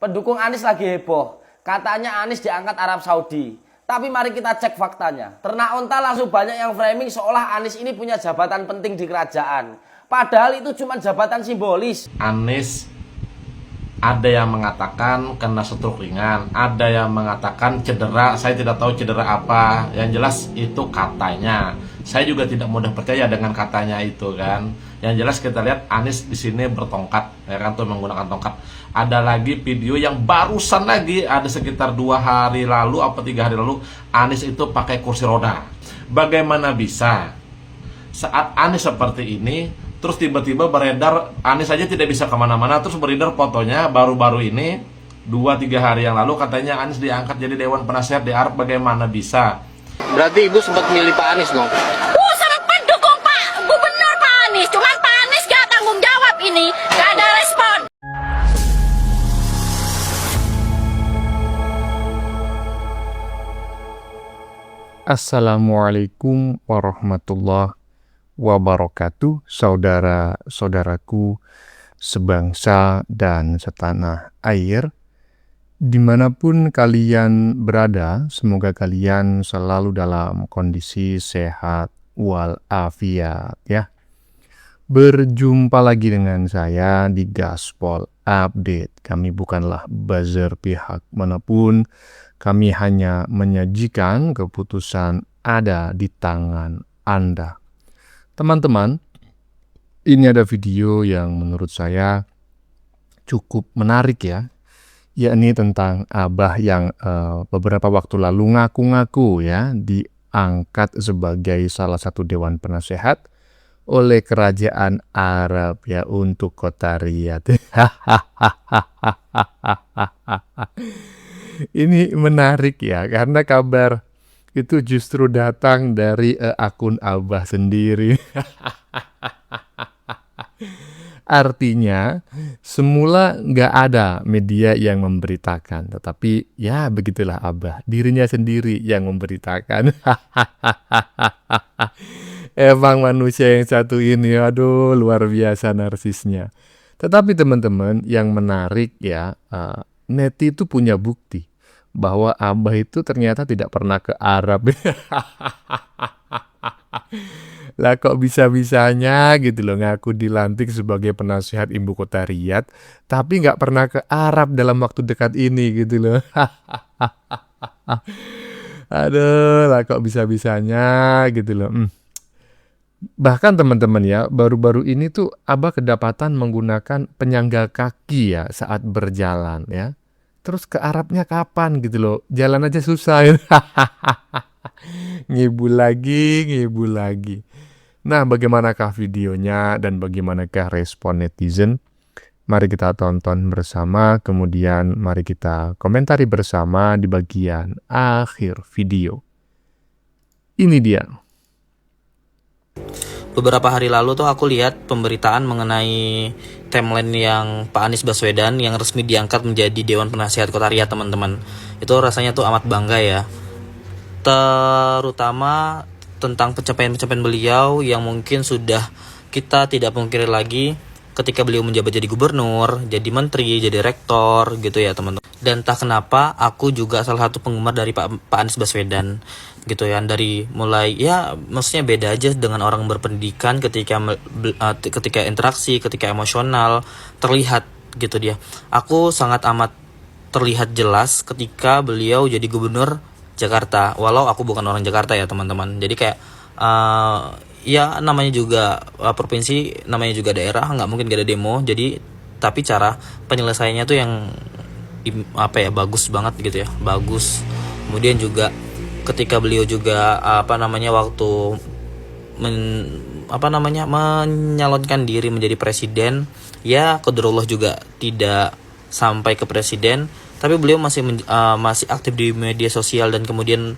Pendukung Anies lagi heboh. Katanya Anies diangkat Arab Saudi. Tapi mari kita cek faktanya. Ternak onta langsung banyak yang framing seolah Anies ini punya jabatan penting di kerajaan. Padahal itu cuma jabatan simbolis. Anies ada yang mengatakan kena stroke ringan, ada yang mengatakan cedera, saya tidak tahu cedera apa. Yang jelas itu katanya. Saya juga tidak mudah percaya dengan katanya itu kan. Yang jelas kita lihat Anies di sini bertongkat, ya kan, tuh menggunakan tongkat. Ada lagi video yang barusan lagi, ada sekitar 2 hari lalu atau 3 hari lalu, Anies itu pakai kursi roda. Bagaimana bisa saat Anies seperti ini, terus tiba-tiba beredar, Anies saja tidak bisa kemana-mana, terus beredar fotonya baru-baru ini 2-3 hari yang lalu katanya Anies diangkat jadi Dewan Penasehat di Arab. Bagaimana bisa? Berarti ibu sempat milih Pak Anies dong? Sangat pendukung Pak Gubernur Pak Anies. Cuman Pak Anies gak tanggung jawab ini. Gak ada respon. Assalamualaikum warahmatullahi wabarakatuh, saudara-saudaraku sebangsa dan setanah air. Dimanapun kalian berada, semoga kalian selalu dalam kondisi sehat walafiat ya. Berjumpa lagi dengan saya di Gaspol Update. Kami bukanlah buzzer pihak manapun. Kami hanya menyajikan keputusan ada di tangan Anda. Teman-teman, ini ada video yang menurut saya cukup menarik ya. Yakni tentang Abah yang beberapa waktu lalu ngaku-ngaku ya diangkat sebagai salah satu Dewan Penasehat oleh kerajaan Arab ya untuk kota Riyadh. Ini menarik ya, karena kabar itu justru datang dari akun Abah sendiri. Artinya, semula nggak ada media yang memberitakan. Tetapi ya begitulah Abah, dirinya sendiri yang memberitakan. Emang manusia yang satu ini, aduh luar biasa narsisnya. Tetapi teman-teman, yang menarik ya, Neti itu punya bukti bahwa Abah itu ternyata tidak pernah ke Arab. Lah kok bisa-bisanya gitu loh ngaku dilantik sebagai penasehat ibu kota Riyadh, tapi nggak pernah ke Arab dalam waktu dekat ini gitu loh. Aduh, lah kok bisa-bisanya gitu loh. Bahkan teman-teman ya, baru-baru ini tuh Abah kedapatan menggunakan penyangga kaki ya saat berjalan ya. Terus ke Arabnya kapan gitu loh, jalan aja susah. Ngibul lagi. Nah, bagaimanakah videonya dan bagaimanakah respon netizen? Mari kita tonton bersama, kemudian mari kita komentari bersama di bagian akhir video. Ini dia. Beberapa hari lalu tuh aku lihat pemberitaan mengenai timeline yang Pak Anies Baswedan yang resmi diangkat menjadi Dewan Penasehat Kota Riyadh, teman-teman. Itu rasanya tuh amat bangga ya. Terutama tentang pencapaian-pencapaian beliau yang mungkin sudah kita tidak pungkiri lagi ketika beliau menjabat jadi gubernur, jadi menteri, jadi rektor gitu ya teman-teman. Dan entah kenapa aku juga salah satu penggemar dari Pak Anies Baswedan gitu ya, dari mulai ya maksudnya beda aja dengan orang berpendidikan ketika interaksi, ketika emosional terlihat gitu dia. Aku sangat amat terlihat jelas ketika beliau jadi gubernur Jakarta, walau aku bukan orang Jakarta ya teman-teman. Jadi kayak ya namanya juga provinsi, namanya juga daerah, nggak mungkin gak ada demo. Jadi tapi cara penyelesaiannya tuh yang bagus banget gitu ya, bagus. Kemudian juga ketika beliau juga waktu menyalonkan diri menjadi presiden, ya qadarullah juga tidak sampai ke presiden. Tapi beliau masih aktif di media sosial dan kemudian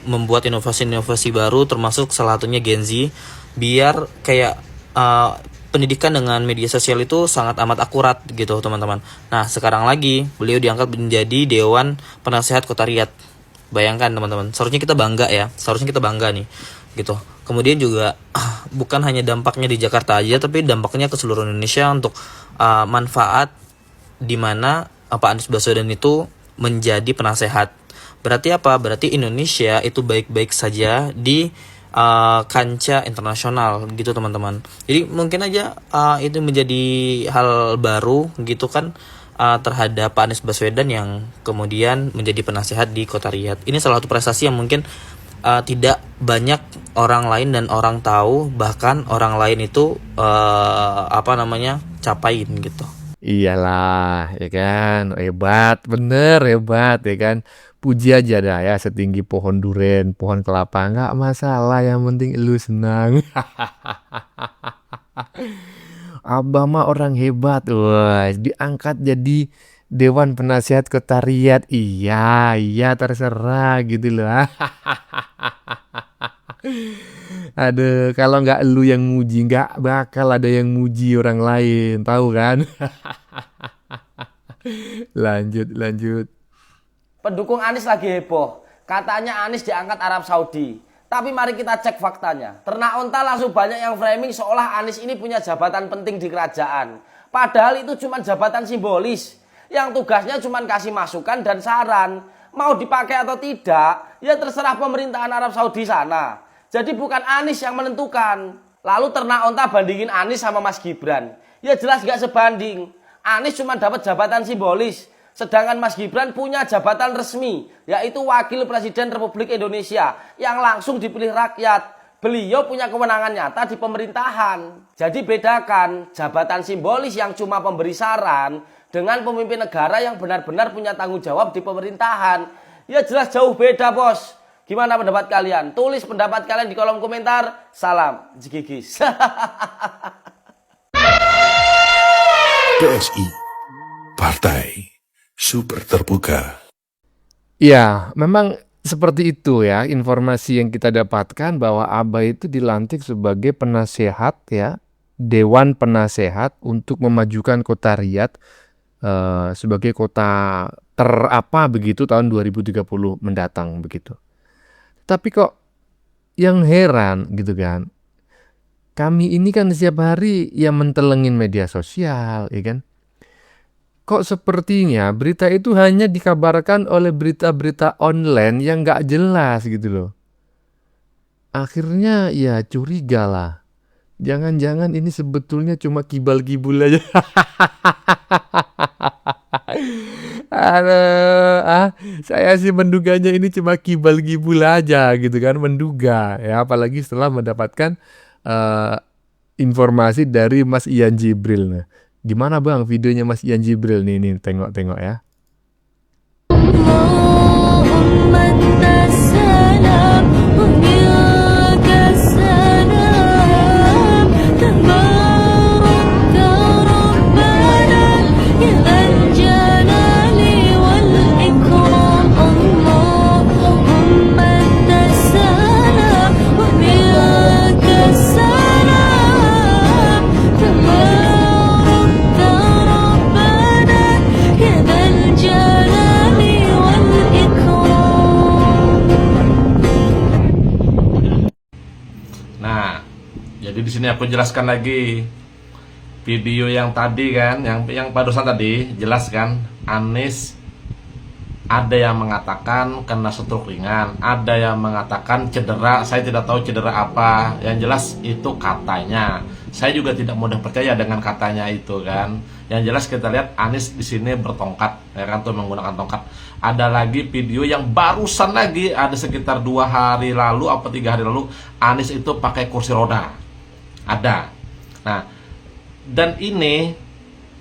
membuat inovasi-inovasi baru, termasuk salah satunya Gen Z, biar kayak pendidikan dengan media sosial itu sangat amat akurat gitu teman-teman. Nah sekarang lagi beliau diangkat menjadi Dewan Penasehat Kota Riyadh. Bayangkan teman-teman, seharusnya kita bangga nih gitu. Kemudian juga bukan hanya dampaknya di Jakarta aja, tapi dampaknya ke seluruh Indonesia untuk manfaat di mana Pak Anies Baswedan itu menjadi penasehat. Berarti apa? Berarti Indonesia itu baik-baik saja di kancah internasional gitu teman-teman. Jadi mungkin aja itu menjadi hal baru gitu kan terhadap Pak Anies Baswedan yang kemudian menjadi penasehat di Kota Riyadh. Ini salah satu prestasi yang mungkin tidak banyak orang lain dan orang tahu, bahkan orang lain itu capain gitu. Iyalah, ya kan, hebat, bener hebat, ya kan. Puji aja dah ya, setinggi pohon duren, pohon kelapa, nggak masalah, yang penting lu senang. Abah mah orang hebat, wah, diangkat jadi Dewan Penasihat Kota Riyadh. Iya, terserah gitu loh. Aduh, kalau nggak lu yang muji, nggak bakal ada yang muji orang lain, tahu kan? Lanjut. Pendukung Anies lagi heboh. Katanya Anies diangkat Arab Saudi. Tapi mari kita cek faktanya. Ternak onta langsung banyak yang framing seolah Anies ini punya jabatan penting di kerajaan. Padahal itu cuma jabatan simbolis. Yang tugasnya cuma kasih masukan dan saran. Mau dipakai atau tidak, ya terserah pemerintahan Arab Saudi sana. Jadi bukan Anies yang menentukan. Lalu ternak onta bandingin Anies sama Mas Gibran. Ya jelas gak sebanding. Anies cuma dapat jabatan simbolis. Sedangkan Mas Gibran punya jabatan resmi, yaitu Wakil Presiden Republik Indonesia yang langsung dipilih rakyat. Beliau punya kewenangan nyata di pemerintahan. Jadi bedakan jabatan simbolis yang cuma pemberi saran dengan pemimpin negara yang benar-benar punya tanggung jawab di pemerintahan. Ya jelas jauh beda, bos. Gimana pendapat kalian? Tulis pendapat kalian di kolom komentar. Salam jigigis. PSI, Partai Super Terbuka. Ya, memang seperti itu ya informasi yang kita dapatkan, bahwa Abah itu dilantik sebagai penasehat ya, Dewan Penasehat untuk memajukan Kota Riyadh sebagai kota terapa begitu tahun 2030 mendatang begitu. Tapi kok yang heran gitu kan, kami ini kan setiap hari yang mentelengin media sosial, ya kan? Kok sepertinya berita itu hanya dikabarkan oleh berita-berita online yang nggak jelas gitu loh. Akhirnya ya curiga lah. Jangan-jangan ini sebetulnya cuma kibal-kibul aja. Saya sih menduganya ini cuma kibal-kibul aja gitu kan, menduga ya, apalagi setelah mendapatkan informasi dari Mas Ian Jibril. Nah, gimana bang videonya Mas Ian Jibril nih tengok ya. Jadi di sini aku jelaskan lagi video yang tadi kan, yang barusan tadi jelas kan, Anies ada yang mengatakan kena stroke ringan, ada yang mengatakan cedera, saya tidak tahu cedera apa, yang jelas itu katanya. Saya juga tidak mudah percaya dengan katanya itu kan. Yang jelas kita lihat Anies di sini bertongkat, ya kan, tuh menggunakan tongkat. Ada lagi video yang barusan lagi, ada sekitar 2 hari lalu atau 3 hari lalu, Anies itu pakai kursi roda. Ada. Nah, dan ini,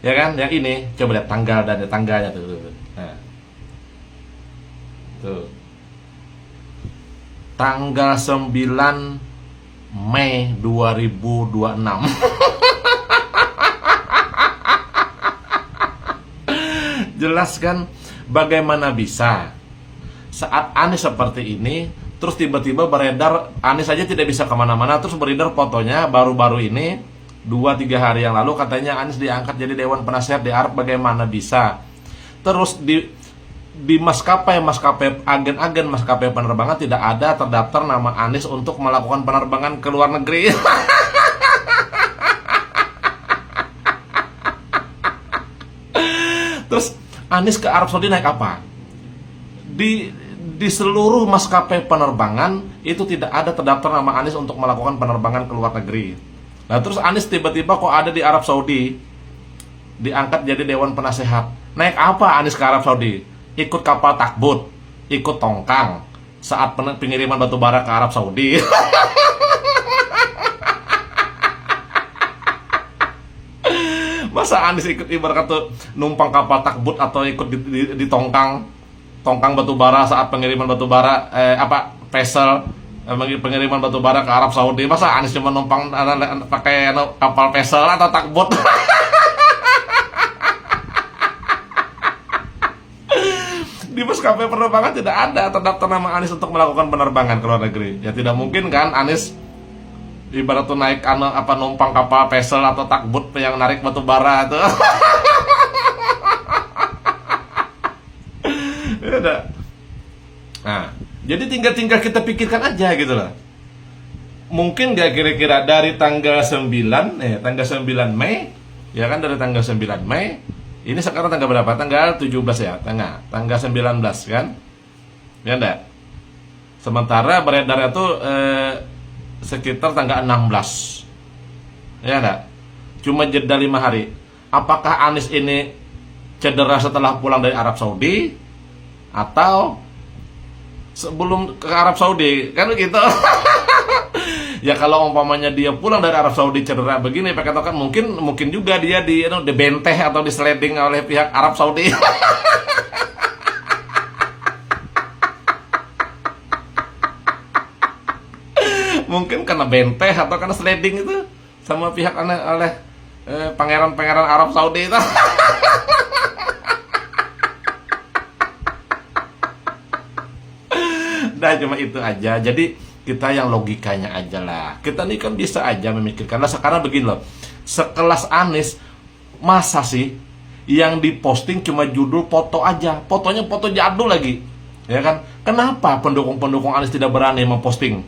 ya kan, yang ini coba lihat tanggalnya tuh. Nah, tuh. Tanggal 9 Mei 2026. Jelas kan, bagaimana bisa saat Anies seperti ini, terus tiba-tiba beredar, Anies saja tidak bisa kemana-mana, terus beredar fotonya baru-baru ini 2-3 hari yang lalu, katanya Anies diangkat jadi Dewan Penasehat di Arab. Bagaimana bisa? Terus di maskapai agen-agen maskapai penerbangan tidak ada terdaftar nama Anies untuk melakukan penerbangan ke luar negeri. Anies ke Arab Saudi naik apa? Di seluruh maskapai penerbangan itu tidak ada terdaftar nama Anies untuk melakukan penerbangan ke luar negeri. Nah terus Anies tiba-tiba kok ada di Arab Saudi, diangkat jadi Dewan Penasehat. Naik apa Anies ke Arab Saudi? Ikut kapal takbut, ikut tongkang saat pengiriman batu bara ke Arab Saudi. Masa Anies ikut ibarat kata numpang kapal takbut atau ikut di tongkang batu bara saat pengiriman batu bara vessel pengiriman batu bara ke Arab Saudi. Masa Anies cuma numpang pakai kapal vessel atau takbut? Di maskapai penerbangan tidak ada terdaftar nama Anies untuk melakukan penerbangan ke luar negeri. Ya tidak mungkin kan Anies ibarat tuh naik numpang kapal vessel atau takbut yang narik batu bara itu. Ya, nah, jadi tinggal kita pikirkan aja gitu loh. Mungkin gak kira-kira dari tanggal 9 Mei, ya kan, dari tanggal 9 Mei, ini sekarang tanggal berapa? Tanggal 17 ya, tanggal 19 kan? Ya enggak? Sementara beredarnya tuh sekitar tanggal 16. Ya enggak? Cuma jeda 5 hari. Apakah Anies ini cedera setelah pulang dari Arab Saudi atau sebelum ke Arab Saudi? Kan begitu. Ya kalau umpamanya dia pulang dari Arab Saudi cedera begini pakai token, mungkin juga dia dibenteh atau di sliding oleh pihak Arab Saudi. Mungkin karena benteh atau karena sliding itu sama pihak oleh pangeran-pangeran Arab Saudi itu. Nah cuma itu aja. Jadi kita yang logikanya aja lah. Kita ini kan bisa aja memikirkan. Nah sekarang begini loh, sekelas Anies, masa sih yang diposting cuma judul foto aja, fotonya foto jadul lagi, ya kan? Kenapa pendukung Anies tidak berani memposting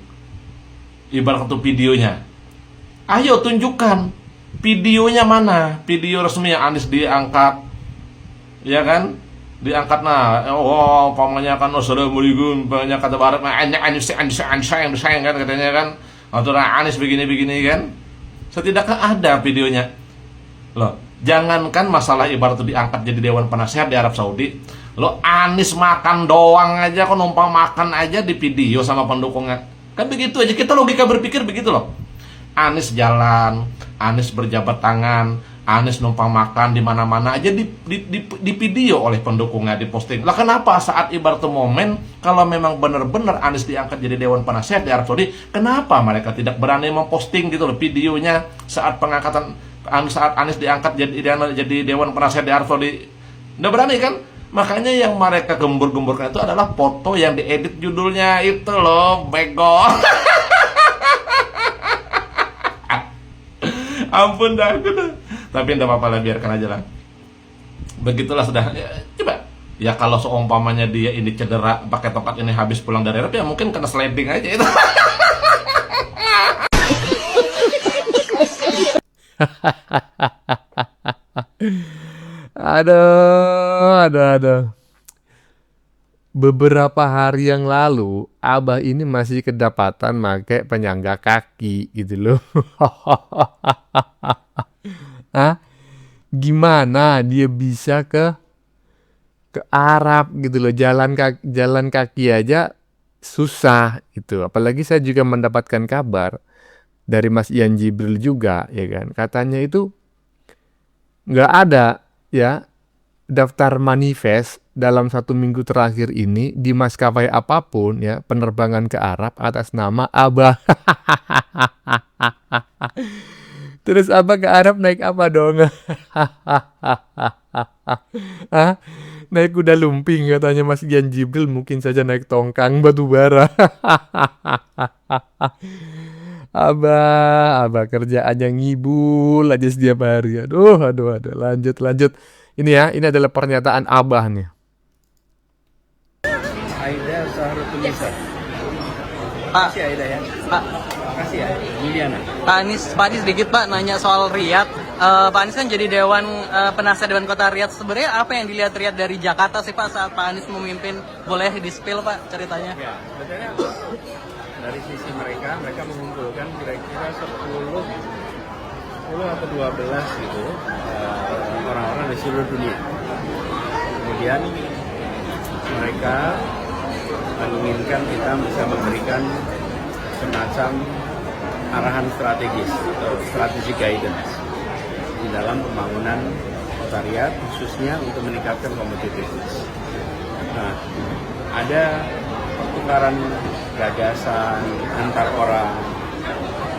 ibarat itu videonya? Ayo tunjukkan videonya, mana video resmi yang Anies diangkat, ya kan? Diangkat, nah, pamannya kan assalamualaikum, banyak kata barat, Anies yang disayang kan katanya kan, atau Anies begini kan, setidakkah ada videonya? Loh, jangankan masalah ibarat itu diangkat jadi Dewan Penasehat di Arab Saudi, lo Anies makan doang aja, kok numpang makan aja di video sama pendukungnya, kan begitu aja. Kita logika berpikir begitu loh. Anies jalan, Anies berjabat tangan, Anies numpang makan di mana-mana aja di video oleh pendukungnya, diposting. Lah kenapa saat ibarat momen kalau memang benar-benar Anies diangkat jadi Dewan Penasehat di Arab Saudi, kenapa mereka tidak berani memposting gitu loh videonya saat pengangkatan, saat Anies diangkat jadi Dewan Penasehat di Arab Saudi? Nggak berani kan? Makanya yang mereka gembur-gemburkan itu adalah foto yang diedit judulnya itu loh, bego. Ampun dah, tapi enggak apa-apa lah, biarkan aja lah. Begitulah sudah. Ya, coba. Ya kalau seumpamanya dia ini cedera pakai tongkat ini habis pulang dari Arab, ya mungkin kena sliding aja itu. Aduh. Beberapa hari yang lalu, Abah ini masih kedapatan pakai penyangga kaki gitu loh. Hah? Gimana dia bisa ke Arab gitu loh, jalan kaki aja susah gitu. Apalagi saya juga mendapatkan kabar dari Mas Ian Jibril juga, ya kan. Katanya itu nggak ada ya daftar manifest dalam 1 minggu terakhir ini di maskapai apapun ya penerbangan ke Arab atas nama Abah. Terus Abah ke Arab naik apa dong? Hah? Naik kuda lumping katanya Mas Ian Jibril, mungkin saja naik tongkang batu bara. Abah kerjaannya ngibul aja setiap hari. Aduh. Lanjut. Ini ya, ini adalah pernyataan Abah nih. Aida Sahrutulisa. Pak, Kasih Aida ya. Pak, Kasih ya. Juliana. Pak Anies sedikit Pak nanya soal Riyadh. Pak Anies kan jadi penasihat Dewan Kota Riyadh. Sebenarnya apa yang dilihat Riyadh dari Jakarta sih Pak saat Pak Anies memimpin? Boleh di-spill Pak ceritanya? Ya, sebetulnya dari sisi mereka mengumpulkan kira-kira 10 atau 12 gitu orang-orang di seluruh dunia. Kemudian mereka menginginkan kita bisa memberikan semacam arahan strategis atau strategi guidance di dalam pembangunan Kota Riyadh, khususnya untuk meningkatkan competitiveness. Nah, ada pertukaran gagasan antar orang.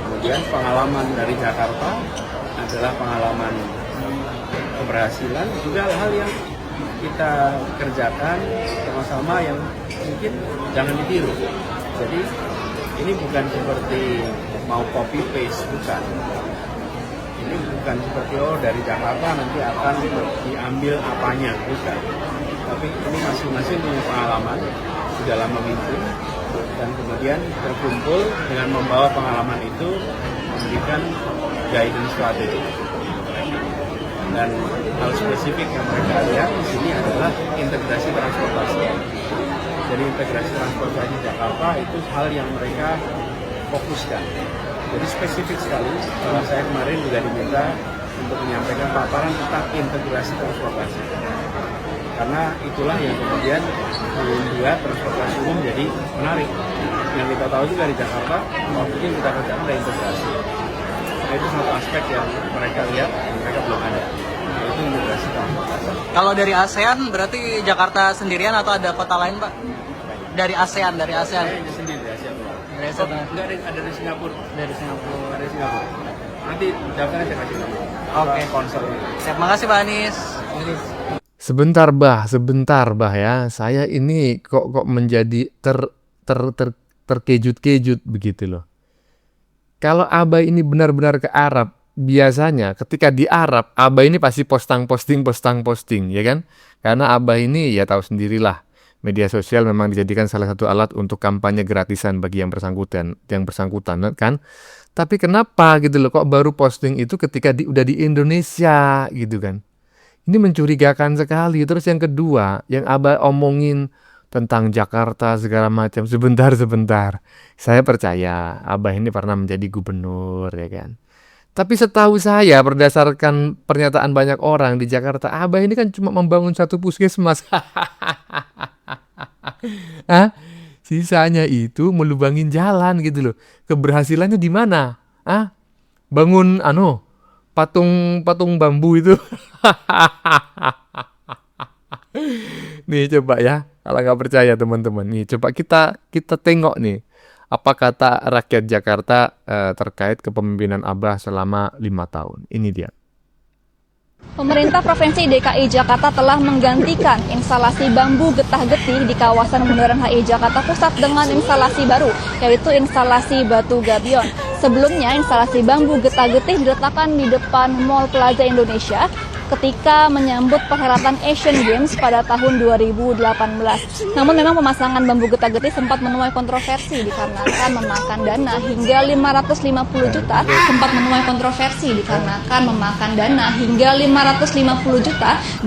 Kemudian pengalaman dari Jakarta adalah pengalaman keberhasilan, juga hal yang kita kerjakan sama-sama yang mungkin jangan ditiru. Jadi ini bukan seperti mau copy paste, bukan. Ini bukan seperti dari Jakarta nanti akan diambil apanya, bukan. Tapi ini masing-masing punya pengalaman di dalam memimpin dan kemudian terkumpul dengan membawa pengalaman itu memberikan guidance strategi. Dan hal spesifik yang mereka lihat di sini adalah integrasi transportasi. Jadi integrasi transportasi Jakarta itu hal yang mereka fokuskan. Jadi spesifik sekali, saya kemarin juga diminta untuk menyampaikan paparan tentang integrasi transportasi. Karena itulah yang kemudian membuat transportasi umum jadi menarik. Yang kita tahu juga di Jakarta, waktu itu kita kerjakan ada integrasi. Nah, itu satu aspek yang mereka lihat, mereka belum ada. Yaitu integrasi transportasi. Kalau dari ASEAN berarti Jakarta sendirian atau ada kota lain Pak? Dari ASEAN. Saya ini sendiri dari ASEAN. Enggak ada dari Singapura. Dari Singapura. Dari Singapura. Nanti daftarnya saya kasih tahu. Oke. Konser. Siap, makasih Pak Anies. Sebentar bah ya. Saya ini kok menjadi terkejut-kejut begitu loh. Kalau Abah ini benar-benar ke Arab, biasanya ketika di Arab, Abah ini pasti posting, ya kan? Karena Abah ini ya tahu sendirilah, media sosial memang dijadikan salah satu alat untuk kampanye gratisan bagi yang bersangkutan kan? Tapi kenapa gitu loh, kok baru posting itu ketika udah di Indonesia gitu kan? Ini mencurigakan sekali. Terus yang kedua, yang Abah omongin tentang Jakarta segala macam. Sebentar. Saya percaya Abah ini pernah menjadi gubernur ya kan. Tapi setahu saya berdasarkan pernyataan banyak orang di Jakarta, Abah ini kan cuma membangun satu puskesmas. Sisanya itu melubangin jalan gitu loh. Keberhasilannya di mana? Bangun patung bambu itu. Nih coba ya, kalau nggak percaya teman-teman, nih coba kita tengok nih apa kata rakyat Jakarta terkait kepemimpinan Abah selama 5 tahun. Ini dia. Pemerintah Provinsi DKI Jakarta telah menggantikan instalasi bambu getah-getih di kawasan Bundaran HI Jakarta Pusat dengan instalasi baru, yaitu instalasi batu gabion. Sebelumnya, instalasi bambu getah-getih diletakkan di depan Mall Plaza Indonesia ketika menyambut perhelatan Asian Games pada tahun 2018. Namun memang pemasangan bambu getah-getih sempat menuai kontroversi dikarenakan memakan dana hingga 550 juta,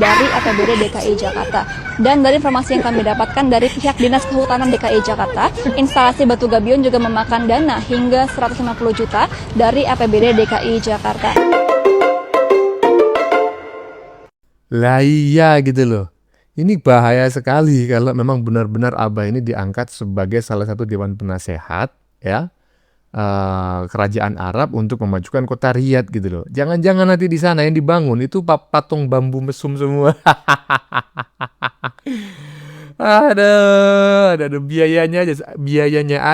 dari APBD DKI Jakarta. Dan dari informasi yang kami dapatkan dari pihak Dinas Kehutanan DKI Jakarta, instalasi batu gabion juga memakan dana hingga 150 juta dari APBD DKI Jakarta. Lah iya gitu loh. Ini bahaya sekali kalau memang benar-benar Abah ini diangkat sebagai salah satu dewan penasehat ya kerajaan Arab untuk memajukan kota Riyadh gitu loh. Jangan-jangan nanti di sana yang dibangun itu patung bambu mesum semua. Ada biayanya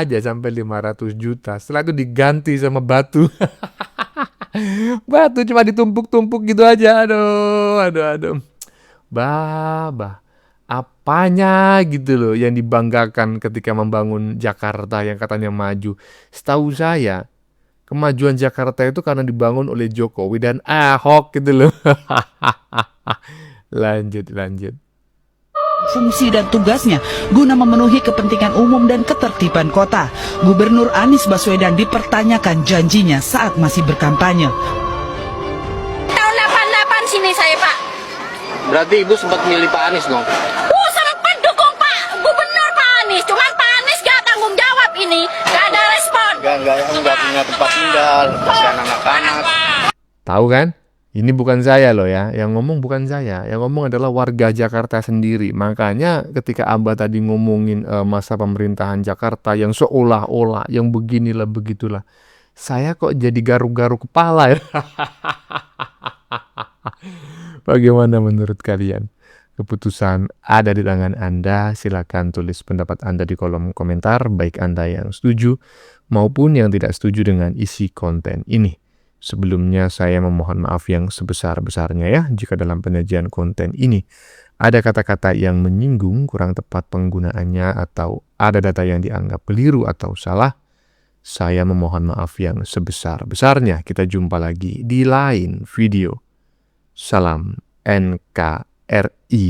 aja sampai 500 juta. Setelah itu diganti sama batu. Batu cuma ditumpuk-tumpuk gitu aja. Aduh. Bah. Apanya gitu loh yang dibanggakan ketika membangun Jakarta yang katanya maju. Setahu saya, kemajuan Jakarta itu karena dibangun oleh Jokowi dan Ahok gitu loh. Lanjut. Fungsi dan tugasnya guna memenuhi kepentingan umum dan ketertiban kota. Gubernur Anies Baswedan dipertanyakan janjinya saat masih berkampanye. ini saya, Pak. Berarti Ibu sempat milih Pak Anies dong? Sempat dukung Pak Gubernur Pak Anies. Cuman Pak Anies gak tanggung jawab ini. Gak ada respon. Nggak punya tempat tinggal, kasihan anak-anak. Tahu kan? Ini bukan saya loh ya, yang ngomong bukan saya, yang ngomong adalah warga Jakarta sendiri. Makanya ketika Abah tadi ngomongin masa pemerintahan Jakarta yang seolah-olah, yang beginilah begitulah, saya kok jadi garuk-garuk kepala ya. Bagaimana menurut kalian? Keputusan ada di tangan Anda, silakan tulis pendapat Anda di kolom komentar, baik Anda yang setuju maupun yang tidak setuju dengan isi konten ini. Sebelumnya saya memohon maaf yang sebesar-besarnya ya jika dalam penyajian konten ini ada kata-kata yang menyinggung, kurang tepat penggunaannya, atau ada data yang dianggap keliru atau salah. Saya memohon maaf yang sebesar-besarnya. Kita jumpa lagi di lain video. Salam NKRI.